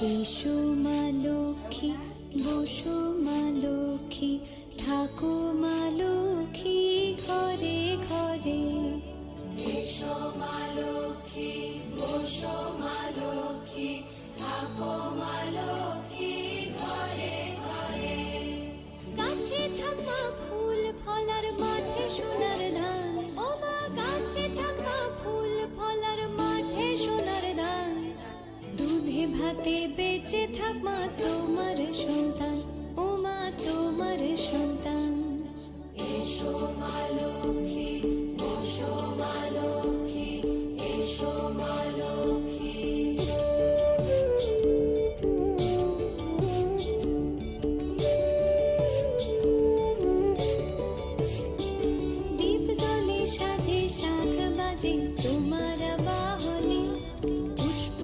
এসো মা লক্ষ্মী, বসো মা লক্ষ্মী, থাকো মা লক্ষ্মী ঘরে ঘরে। এসো মা লক্ষ্মী, বসো মা লক্ষ্মী, থাকো মা লক্ষ্মী ঘরে ঘরে। গাছে থাকা ফুল ফলার মাঠে সোনার ধান, ও মা গাছে থাকা ফুল ফলার মাঠে সোনার ধান। দুধে ভাতে বেঁচে থাক মা তো